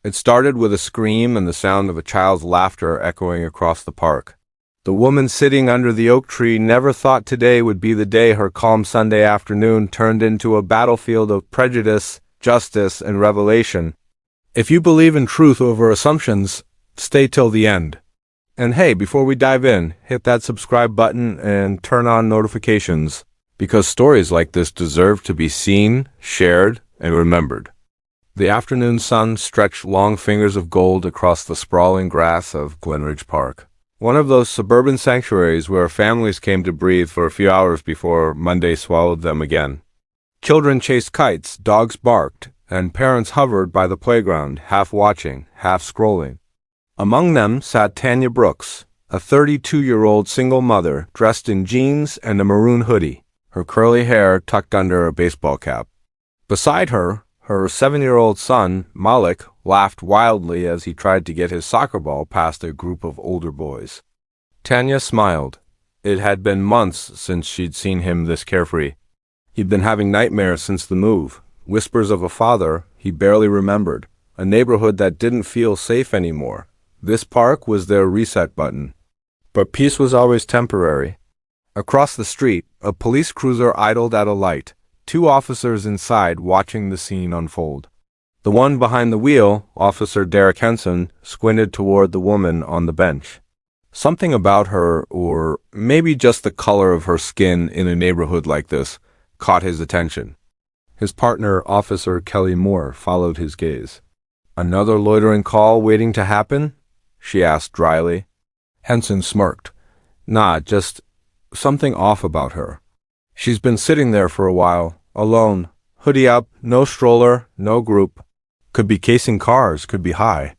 It started with a scream and the sound of a child's laughter echoing across the park. The woman sitting under the oak tree never thought today would be the day her calm Sunday afternoon turned into a battlefield of prejudice, justice, and revelation. If you believe in truth over assumptions, stay till the end. And hey, before we dive in, hit that subscribe button and turn on notifications, because stories like this deserve to be seen, shared, and remembered. The afternoon sun stretched long fingers of gold across the sprawling grass of Glenridge Park, one of those suburban sanctuaries where families came to breathe for a few hours before Monday swallowed them again. Children chased kites, dogs barked, and parents hovered by the playground, half watching, half scrolling. Among them sat Tanya Brooks, a 32-year-old single mother dressed in jeans and a maroon hoodie, her curly hair tucked under a baseball cap. Beside her, her 7-year-old son, Malik, laughed wildly as he tried to get his soccer ball past a group of older boys. Tanya smiled. It had been months since she'd seen him this carefree. He'd been having nightmares since the move, whispers of a father he barely remembered, a neighborhood that didn't feel safe anymore. This park was their reset button. But peace was always temporary. Across the street, a police cruiser idled at a light, 2 officers inside watching the scene unfold. The one behind the wheel, Officer Derek Henson, squinted toward the woman on the bench. Something about her, or maybe just the color of her skin in a neighborhood like this, caught his attention. His partner, Officer Kelly Moore, followed his gaze. "Another loitering call waiting to happen?" she asked dryly. Henson smirked. "Nah, just something off about her. She's been sitting there for a while, alone, hoodie up, no stroller, no group. Could be casing cars, could be high."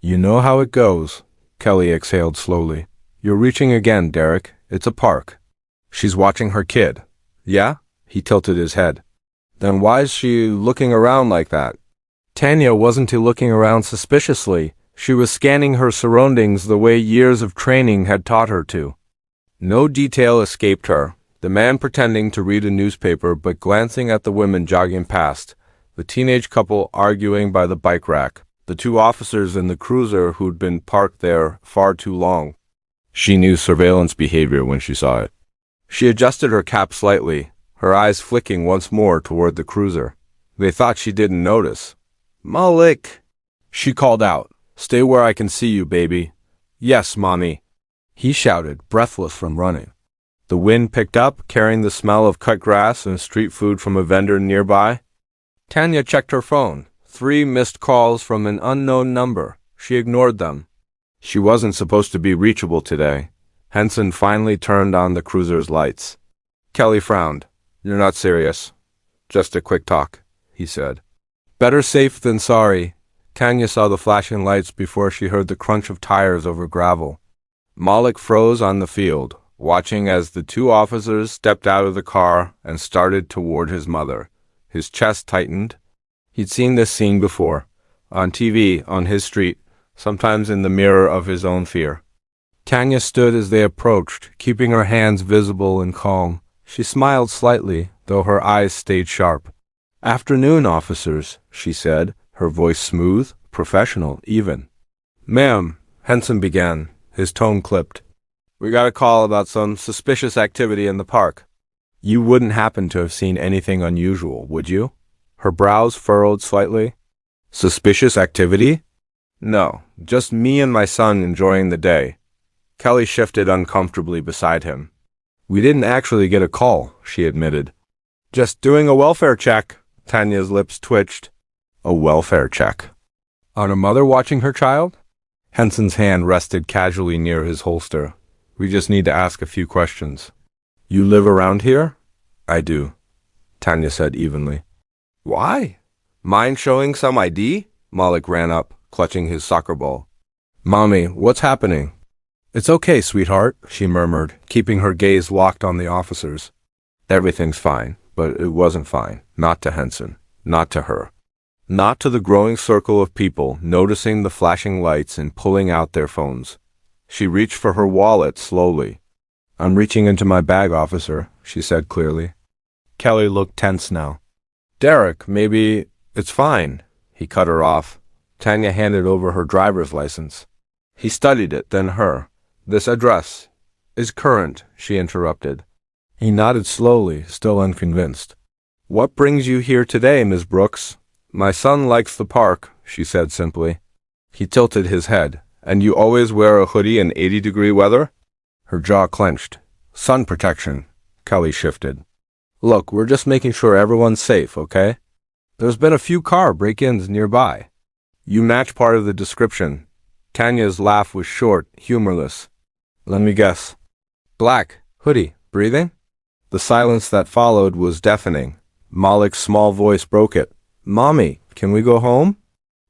"You know how it goes," Kelly exhaled slowly. "You're reaching again, Derek. It's a park." "She's watching her kid." "Yeah?" He tilted his head. "Then why's she looking around like that?" Tanya wasn't looking around suspiciously. She was scanning her surroundings the way years of training had taught her to. No detail escaped her. The man pretending to read a newspaper but glancing at the women jogging past, the teenage couple arguing by the bike rack, the 2 officers in the cruiser who'd been parked there far too long. She knew surveillance behavior when she saw it. She adjusted her cap slightly, her eyes flicking once more toward the cruiser. They thought she didn't notice. "Malik!" she called out. "Stay where I can see you, baby." "Yes, Mommy," he shouted, breathless from running. The wind picked up, carrying the smell of cut grass and street food from a vendor nearby. Tanya checked her phone. 3 missed calls from an unknown number. She ignored them. She wasn't supposed to be reachable today. Henson finally turned on the cruiser's lights. Kelly frowned. "You're not serious." "Just a quick talk," he said. "Better safe than sorry." Tanya saw the flashing lights before she heard the crunch of tires over gravel. Malik froze on the field, watching as the 2 officers stepped out of the car and started toward his mother. His chest tightened. He'd seen this scene before, on TV, on his street, sometimes in the mirror of his own fear. Tanya stood as they approached, keeping her hands visible and calm. She smiled slightly, though her eyes stayed sharp. "Afternoon, officers," she said, her voice smooth, professional, even. "Ma'am," Henson began, his tone clipped. "We got a call about some suspicious activity in the park." "You wouldn't happen to have seen anything unusual, would you?" Her brows furrowed slightly. "Suspicious activity?" "No, just me and my son enjoying the day." Kelly shifted uncomfortably beside him. "We didn't actually get a call," she admitted. "Just doing a welfare check." Tanya's lips twitched. "A welfare check? On a mother watching her child?" Henson's hand rested casually near his holster. "We just need to ask a few questions." "You live around here?" "I do," Tanya said evenly. "Why? Mind showing some ID?" Malik ran up, clutching his soccer ball. "Mommy, what's happening?" "It's okay, sweetheart," she murmured, keeping her gaze locked on the officers. Everything's fine, but it wasn't fine. Not to Henson. Not to her. Not to the growing circle of people noticing the flashing lights and pulling out their phones. She reached for her wallet slowly. "I'm reaching into my bag, officer," she said clearly. Kelly looked tense now. "Derek, maybe..." "It's fine," he cut her off. Tanya handed over her driver's license. He studied it, then her. This address is current, she interrupted. He nodded slowly, still unconvinced. What brings you here today, Miss Brooks? My son likes the park, she said simply. He tilted his head. And you always wear a hoodie in 80-degree weather? Her jaw clenched. Sun protection. Kelly shifted. Look, we're just making sure everyone's safe, okay? There's been a few car break-ins nearby. You match part of the description. Tanya's laugh was short, humorless. Let me guess. Black, hoodie, breathing? The silence that followed was deafening. Malik's small voice broke it. Mommy, can we go home?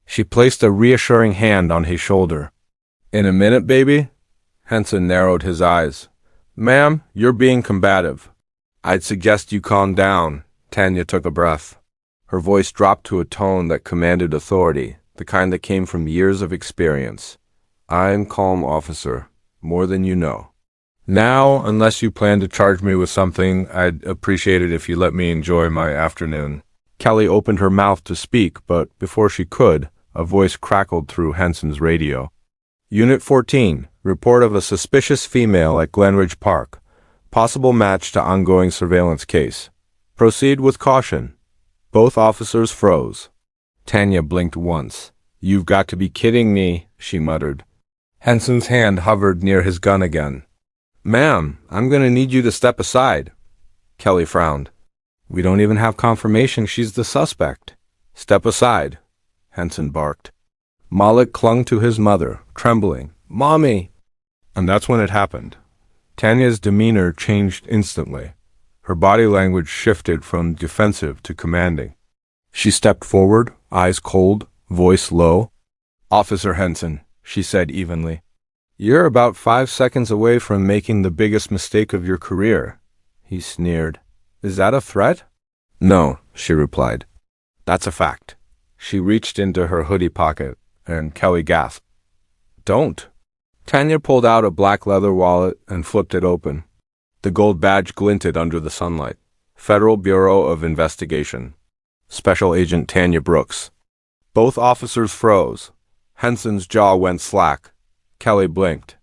She placed a reassuring hand on his shoulder. In a minute, baby? Henson narrowed his eyes. Ma'am, you're being combative. I'd suggest you calm down. Tanya took a breath. Her voice dropped to a tone that commanded authority, the kind that came from years of experience. I'm calm, officer. More than you know. Now, unless you plan to charge me with something, I'd appreciate it if you let me enjoy my afternoon. Kelly opened her mouth to speak, but before she could, a voice crackled through Henson's radio. Unit 14, report of a suspicious female at Glenridge Park. Possible match to ongoing surveillance case. Proceed with caution. Both officers froze. Tanya blinked once. You've got to be kidding me, she muttered. Henson's hand hovered near his gun again. Ma'am, I'm going to need you to step aside. Kelly frowned. We don't even have confirmation she's the suspect. Step aside, Henson barked. Malik clung to his mother, trembling. Mommy! And that's when it happened. Tanya's demeanor changed instantly. Her body language shifted from defensive to commanding. She stepped forward, eyes cold, voice low. Officer Henson, she said evenly. You're about 5 seconds away from making the biggest mistake of your career. He sneered. Is that a threat? No, she replied. That's a fact. She reached into her hoodie pocket, and Kelly gasped. Don't. Tanya pulled out a black leather wallet and flipped it open. The gold badge glinted under the sunlight. Federal Bureau of Investigation. Special Agent Tanya Brooks. Both officers froze. Henson's jaw went slack. Kelly blinked.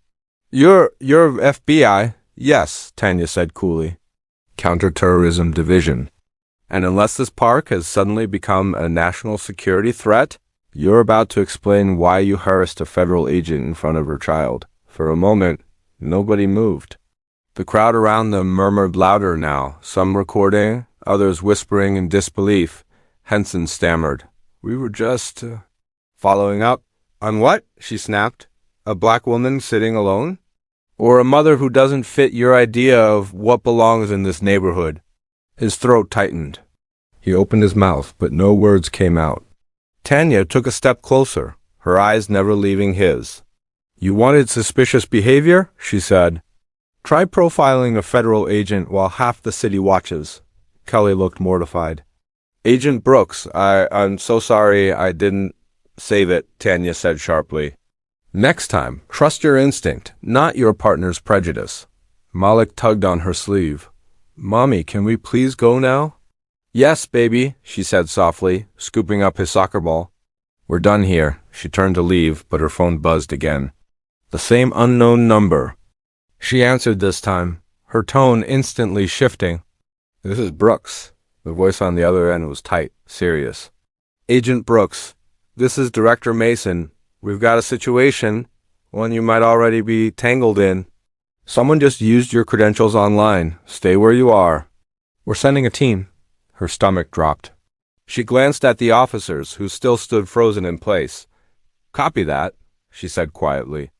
You're FBI? Yes, Tanya said coolly. Counterterrorism Division. And unless this park has suddenly become a national security threat, you're about to explain why you harassed a federal agent in front of her child. For a moment, nobody moved. The crowd around them murmured louder now, some recording, others whispering in disbelief. Henson stammered. We were just, following up. On what? She snapped. A black woman sitting alone? Or a mother who doesn't fit your idea of what belongs in this neighborhood? His throat tightened. He opened his mouth, but no words came out. Tanya took a step closer, her eyes never leaving his. You wanted suspicious behavior? She said. Try profiling a federal agent while half the city watches. Kelly looked mortified. Agent Brooks, I'm so sorry I didn't save it, Tanya said sharply. Next time, trust your instinct, not your partner's prejudice. Malik tugged on her sleeve. Mommy, can we please go now? Yes, baby, she said softly, scooping up his soccer ball. We're done here. She turned to leave, but her phone buzzed again. The same unknown number. She answered this time, her tone instantly shifting. This is Brooks. The voice on the other end was tight, serious. Agent Brooks, this is Director Mason. We've got a situation, one you might already be tangled in. Someone just used your credentials online. Stay where you are. We're sending a team. Her stomach dropped. She glanced at the officers, who still stood frozen in place. Copy that, she said quietly.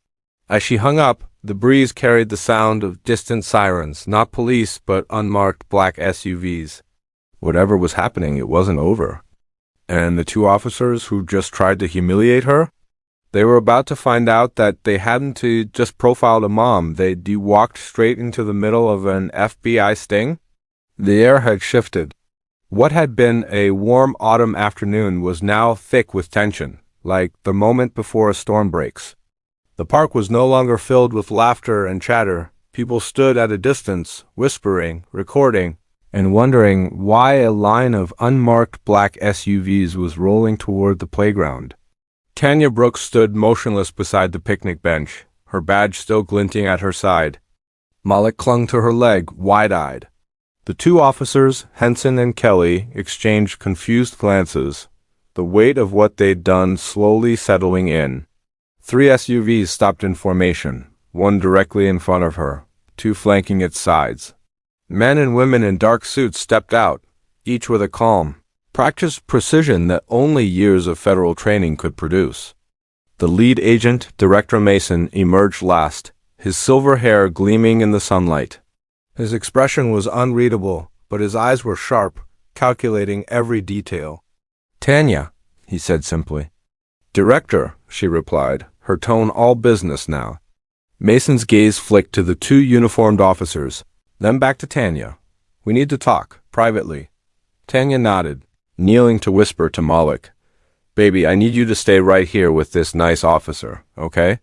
As she hung up, the breeze carried the sound of distant sirens, not police, but unmarked black SUVs. Whatever was happening, it wasn't over. And the two officers who just tried to humiliate her? They were about to find out that they hadn't just profiled a mom. They'd walked straight into the middle of an FBI sting. The air had shifted. What had been a warm autumn afternoon was now thick with tension, like the moment before a storm breaks. The park was no longer filled with laughter and chatter. People stood at a distance, whispering, recording, and wondering why a line of unmarked black SUVs was rolling toward the playground. Tanya Brooks stood motionless beside the picnic bench, her badge still glinting at her side. Malik clung to her leg, wide-eyed. The two officers, Henson and Kelly, exchanged confused glances, the weight of what they'd done slowly settling in. 3 SUVs stopped in formation, one directly in front of her, 2 flanking its sides. Men and women in dark suits stepped out, each with a calm, practiced precision that only years of federal training could produce. The lead agent, Director Mason, emerged last, his silver hair gleaming in the sunlight. His expression was unreadable, but his eyes were sharp, calculating every detail. "Tanya," he said simply. "Director," she replied, her tone all business now. Mason's gaze flicked to the 2 uniformed officers, then back to Tanya. "We need to talk, privately." Tanya nodded, kneeling to whisper to Malik, "Baby, I need you to stay right here with this nice officer, okay?"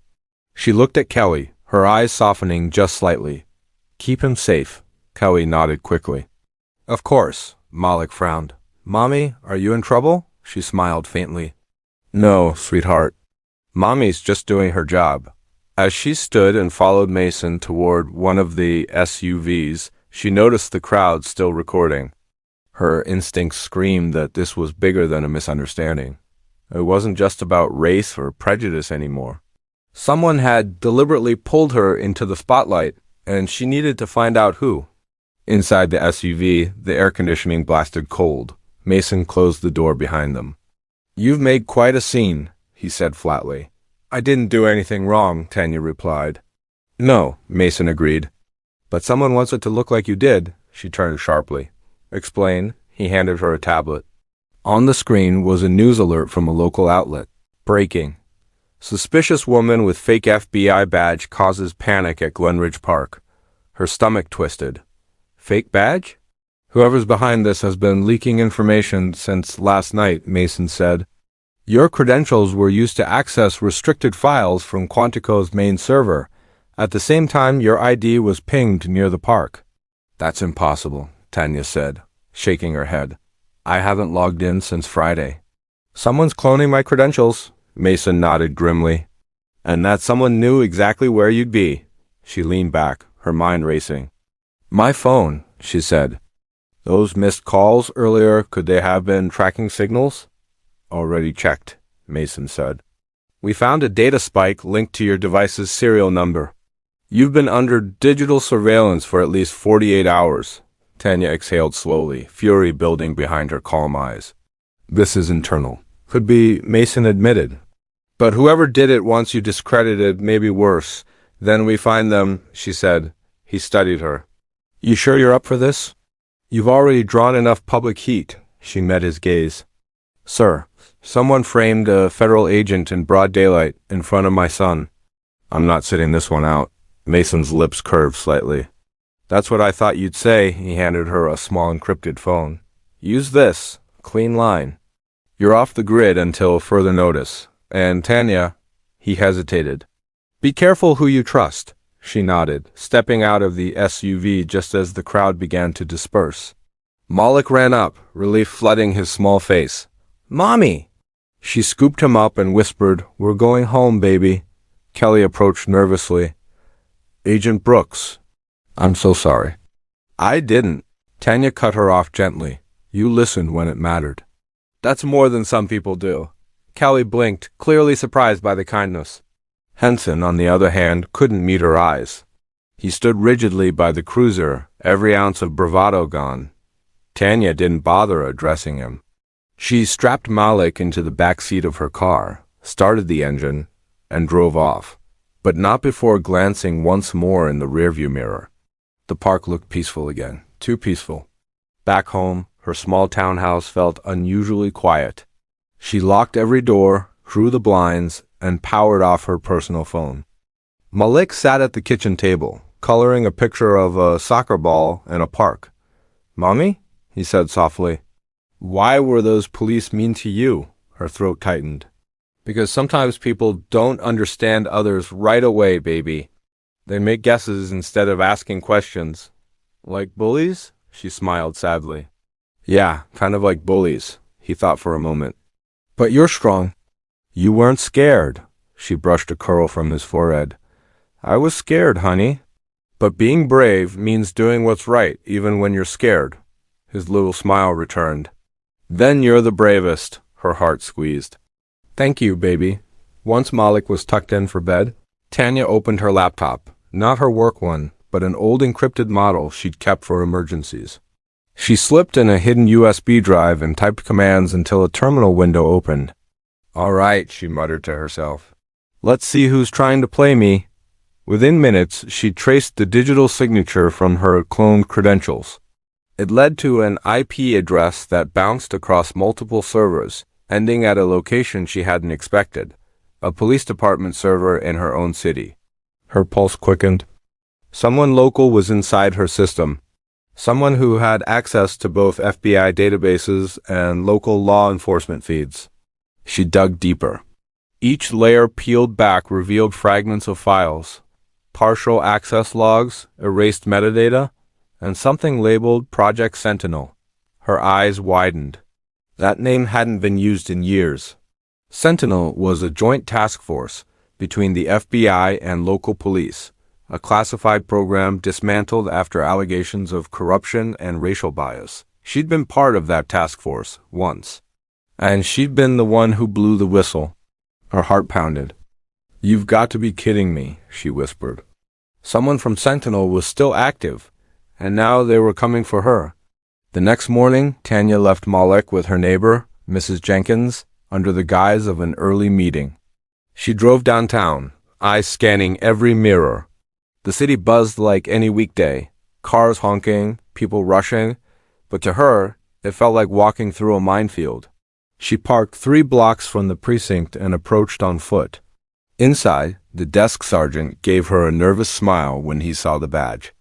She looked at Kelly, her eyes softening just slightly. "Keep him safe," Kelly nodded quickly. "Of course," Malik frowned. "Mommy, are you in trouble?" She smiled faintly. "No, sweetheart. Mommy's just doing her job." As she stood and followed Mason toward one of the SUVs, she noticed the crowd still recording. Her instincts screamed that this was bigger than a misunderstanding. It wasn't just about race or prejudice anymore. Someone had deliberately pulled her into the spotlight, and she needed to find out who. Inside the SUV, the air conditioning blasted cold. Mason closed the door behind them. "You've made quite a scene," he said flatly. "I didn't do anything wrong," Tanya replied. "No," Mason agreed. "But someone wants it to look like you did," she turned sharply. "Explain." He handed her a tablet. On the screen was a news alert from a local outlet. Breaking. Suspicious woman with fake FBI badge causes panic at Glenridge Park. Her stomach twisted. Fake badge? "Whoever's behind this has been leaking information since last night," Mason said. "Your credentials were used to access restricted files from Quantico's main server. At the same time, your ID was pinged near the park." "That's impossible," Tanya said, shaking her head. "I haven't logged in since Friday." "Someone's cloning my credentials," Mason nodded grimly. "And that someone knew exactly where you'd be." She leaned back, her mind racing. "My phone," she said. "Those missed calls earlier, could they have been tracking signals?" "Already checked," Mason said. "We found a data spike linked to your device's serial number. You've been under digital surveillance for at least 48 hours. Tanya exhaled slowly, fury building behind her calm eyes. "This is internal." "Could be," Mason admitted. "But whoever did it wants you discredited, maybe worse. Then we find them," she said. He studied her. "You sure you're up for this? You've already drawn enough public heat." She met his gaze. "Sir, someone framed a federal agent in broad daylight in front of my son." "I'm not sitting this one out." Mason's lips curved slightly. "That's what I thought you'd say." He handed her a small encrypted phone. "Use this. Clean line. You're off the grid until further notice. And Tanya," he hesitated. "Be careful who you trust." She nodded, stepping out of the SUV just as the crowd began to disperse. Malik ran up, relief flooding his small face. "Mommy!" She scooped him up and whispered, "We're going home, baby." Kelly approached nervously. "Agent Brooks." "I'm so sorry." "I didn't." Tanya cut her off gently. "You listened when it mattered." "That's more than some people do." Kelly blinked, clearly surprised by the kindness. Henson, on the other hand, couldn't meet her eyes. He stood rigidly by the cruiser, every ounce of bravado gone. Tanya didn't bother addressing him. She strapped Malik into the back seat of her car, started the engine, and drove off, but not before glancing once more in the rearview mirror. The park looked peaceful again, too peaceful. Back home, her small townhouse felt unusually quiet. She locked every door, drew the blinds, and powered off her personal phone. Malik sat at the kitchen table, coloring a picture of a soccer ball in a park. "Mommy?" he said softly. "Why were those police mean to you?" Her throat tightened. "Because sometimes people don't understand others right away, baby. They make guesses instead of asking questions." "Like bullies?" She smiled sadly. "Yeah, kind of like bullies." He thought for a moment. "But you're strong." You weren't scared. She brushed a curl from his forehead. I was scared, honey. But being brave means doing what's right even when you're scared. His little smile returned. Then you're the bravest, her heart squeezed. Thank you, baby. Once Malik was tucked in for bed, Tanya opened her laptop, not her work one, but an old encrypted model she'd kept for emergencies. She slipped in a hidden USB drive and typed commands until a terminal window opened. All right, she muttered to herself. Let's see who's trying to play me. Within minutes, she traced the digital signature from her cloned credentials. It led to an IP address that bounced across multiple servers, ending at a location she hadn't expected, a police department server in her own city. Her pulse quickened. Someone local was inside her system, someone who had access to both FBI databases and local law enforcement feeds. She dug deeper. Each layer peeled back revealed fragments of files, partial access logs, erased metadata, and something labeled Project Sentinel. Her eyes widened. That name hadn't been used in years. Sentinel was a joint task force between the FBI and local police, a classified program dismantled after allegations of corruption and racial bias. She'd been part of that task force once, and she'd been the one who blew the whistle. Her heart pounded. You've got to be kidding me, she whispered. Someone from Sentinel was still active, and now they were coming for her. The next morning, Tanya left Malik with her neighbor, Mrs. Jenkins, under the guise of an early meeting. She drove downtown, eyes scanning every mirror. The city buzzed like any weekday, cars honking, people rushing, but to her, it felt like walking through a minefield. She parked 3 blocks from the precinct and approached on foot. Inside, the desk sergeant gave her a nervous smile when he saw the badge.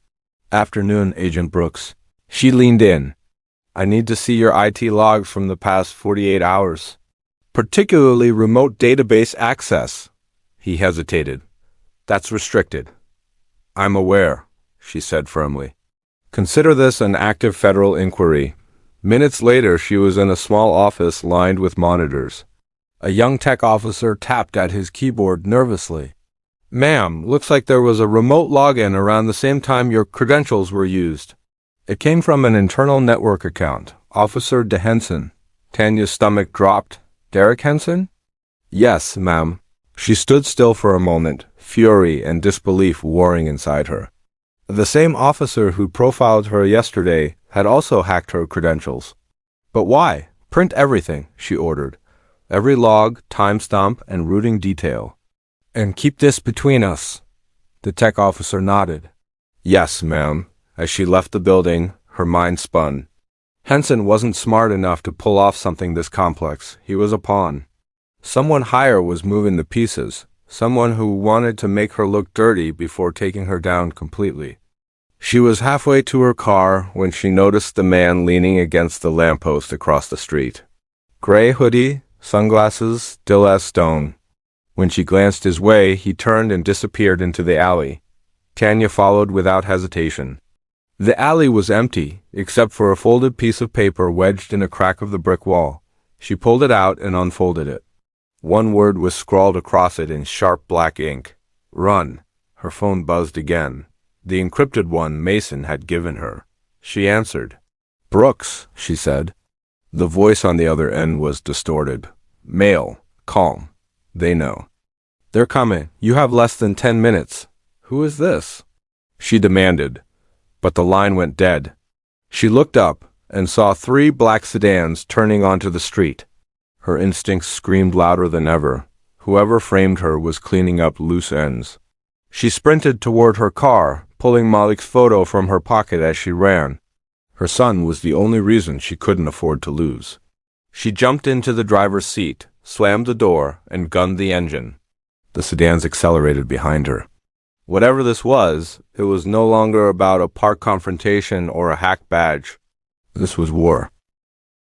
Afternoon, Agent Brooks. She leaned in. I need to see your IT logs from the past 48 hours. Particularly remote database access. He hesitated. That's restricted. I'm aware, she said firmly. Consider this an active federal inquiry. Minutes later, she was in a small office lined with monitors. A young tech officer tapped at his keyboard nervously. Ma'am, looks like there was a remote login around the same time your credentials were used. It came from an internal network account, Officer De Henson. Tanya's stomach dropped. Derek Henson? Yes, ma'am. She stood still for a moment, fury and disbelief warring inside her. The same officer who profiled her yesterday had also hacked her credentials. But why? Print everything, she ordered. Every log, timestamp, and routing detail. And keep this between us. The tech officer nodded. Yes, ma'am. As she left the building, her mind spun. Henson wasn't smart enough to pull off something this complex. He was a pawn. Someone higher was moving the pieces, someone who wanted to make her look dirty before taking her down completely. She was halfway to her car when she noticed the man leaning against the lamppost across the street. Gray hoodie, sunglasses, still as stone. When she glanced his way, he turned and disappeared into the alley. Tanya followed without hesitation. The alley was empty, except for a folded piece of paper wedged in a crack of the brick wall. She pulled it out and unfolded it. One word was scrawled across it in sharp black ink. Run. Her phone buzzed again. The encrypted one Mason had given her. She answered. Brooks, she said. The voice on the other end was distorted. Male. Calm. They know. They're coming. You have less than 10 minutes. Who is this? She demanded. But the line went dead. She looked up and saw 3 black sedans turning onto the street. Her instincts screamed louder than ever. Whoever framed her was cleaning up loose ends. She sprinted toward her car, pulling Malik's photo from her pocket as she ran. Her son was the only reason she couldn't afford to lose. She jumped into the driver's seat, slammed the door, and gunned the engine. The sedans accelerated behind her. Whatever this was, it was no longer about a park confrontation or a hack badge. This was war.